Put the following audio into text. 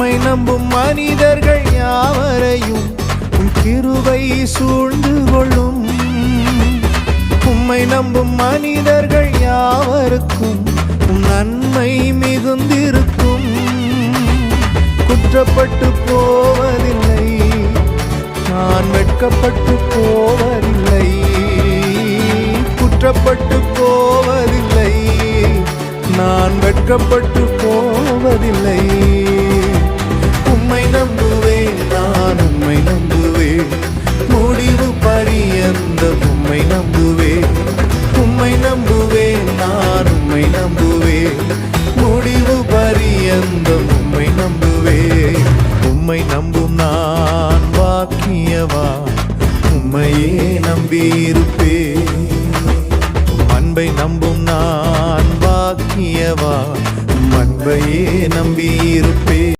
உம்மை நம்பும் மனிதர்கள் யாவரையும் உம் கிருபை சூழ்ந்து கொள்ளும். உம்மை நம்பும் மனிதர்கள் யாவருக்கும் உம் நன்மை மிகுந்திருக்கும். குற்றப்பட்டு போவதில்லை, நான் வெட்கப்பட்டு போவதில்லை. குற்றப்பட்டு போவதில்லை, நான் வெட்கப்பட்டு போவதில்லை. உம்மை நம்புவேன், நான் உம்மை நம்புவேன், முடிவு பரியந்தம் உம்மை நம்புவேன். உம்மை நம்புவேன், நான் உம்மை நம்புவேன், முடிவு பரியந்தம் உம்மை நம்புவேன். உம்மை நம்பும் நான் பாக்கியவான், உம்மையே நம்பியிருப்பேன். அன்பை நம்பும் நான் பாக்கியவான், அன்பையே நம்பியிருப்பேன்.